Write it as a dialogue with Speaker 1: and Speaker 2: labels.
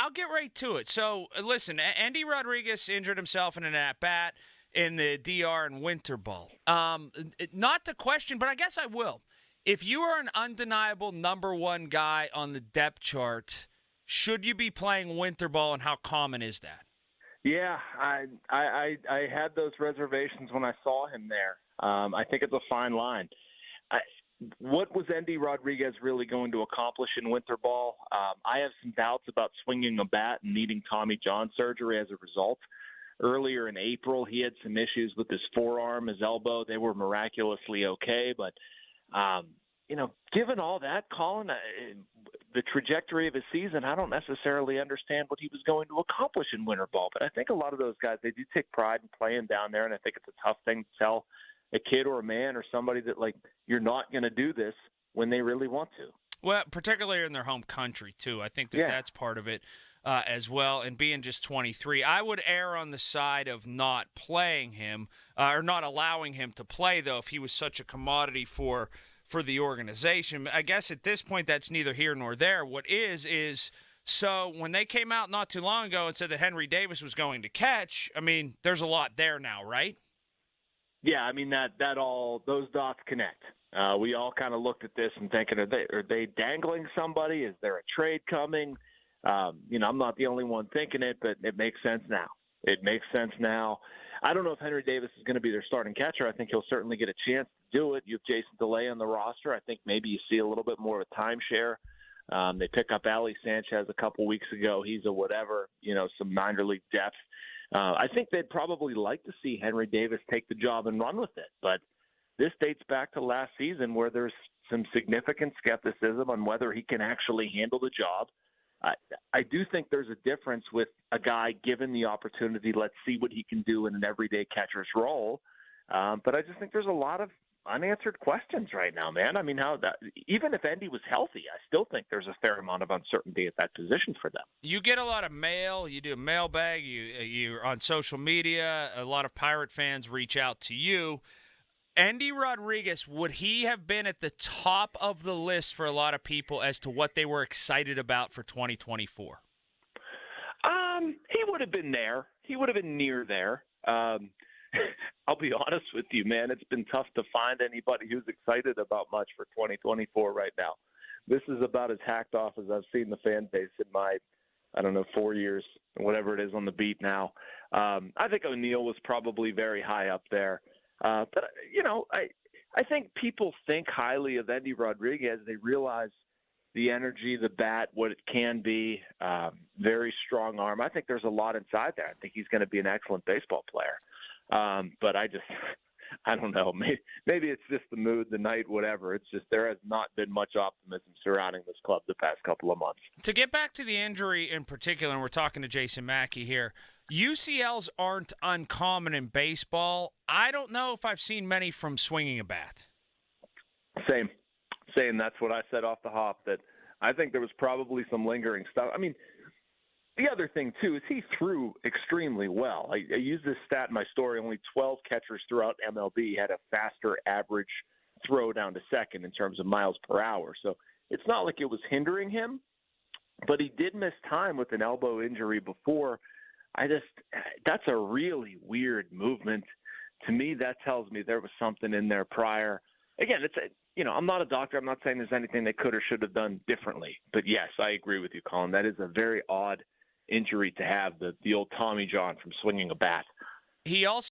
Speaker 1: I'll get right to it. So, listen, Endy Rodriguez injured himself in an at-bat in the DR and Winter Ball. Not to question, but I guess I will. If you are an undeniable number one guy on the depth chart, should you be playing Winter Ball, and how common is that?
Speaker 2: Yeah, I had those reservations when I saw him there. I think it's a fine line. What was Endy Rodriguez really going to accomplish in winter ball? I have some doubts about swinging a bat and needing Tommy John surgery as a result. Earlier in April, he had some issues with his forearm, his elbow. They were miraculously okay, but given all that, Colin, the trajectory of his season, I don't necessarily understand what he was going to accomplish in winter ball. But I think a lot of those guys, they do take pride in playing down there, and I think it's a tough thing to tell a kid or a man or somebody that, like, you're not going to do this when they really want to.
Speaker 1: Well, particularly in their home country, too. I think that's part of it as well. And being just 23, I would err on the side of not playing him or not allowing him to play, though, if he was such a commodity for the organization. I guess at this point that's neither here nor there. What is so when they came out not too long ago and said that Henry Davis was going to catch, I mean, there's a lot there now, right?
Speaker 2: Yeah, I mean, that all, those dots connect. We all kind of looked at this and thinking, are they dangling somebody? Is there a trade coming? I'm not the only one thinking it, but it makes sense now. It makes sense now. I don't know if Henry Davis is going to be their starting catcher. I think he'll certainly get a chance to do it. You have Jason DeLay on the roster. I think maybe you see a little bit more of a timeshare. They pick up Ali Sanchez a couple weeks ago. He's a whatever, some minor league depth. I think they'd probably like to see Henry Davis take the job and run with it. But this dates back to last season where there's some significant skepticism on whether he can actually handle the job. I do think there's a difference with a guy given the opportunity. Let's see what he can do in an everyday catcher's role. But I just think there's a lot of unanswered questions right now, man. I mean, even if Endy was healthy, I still think there's a fair amount of uncertainty at that position for them.
Speaker 1: You get a lot of mail. You do a mailbag. You're on social media. A lot of Pirate fans reach out to you. Endy Rodriguez, would he have been at the top of the list for a lot of people as to what they were excited about for 2024?
Speaker 2: He would have been there. He would have been near there. I'll be honest with you, man. It's been tough to find anybody who's excited about much for 2024 right now. This is about as hacked off as I've seen the fan base in my, 4 years, whatever it is on the beat now. I think O'Neill was probably very high up there. But I think people think highly of Endy Rodriguez. They realize the energy, the bat, what it can be, very strong arm. I think there's a lot inside there. I think he's going to be an excellent baseball player. But I don't know. Maybe it's just the mood, the night, whatever. It's just there has not been much optimism surrounding this club the past couple of months.
Speaker 1: To get back to the injury in particular, and we're talking to Jason Mackey here, UCLs aren't uncommon in baseball. I don't know if I've seen many from swinging a bat.
Speaker 2: Same. That's what I said off the hop, that I think there was probably some lingering stuff. I mean, the other thing, too, is he threw extremely well. I used this stat in my story. Only 12 catchers throughout MLB had a faster average throw down to second in terms of miles per hour. So it's not like it was hindering him, but he did miss time with an elbow injury before. That's a really weird movement. To me, that tells me there was something in there prior. Again, I'm not a doctor. I'm not saying there's anything they could or should have done differently. But yes, I agree with you, Colin. That is a very odd injury to have, the old Tommy John from swinging a bat.
Speaker 1: He also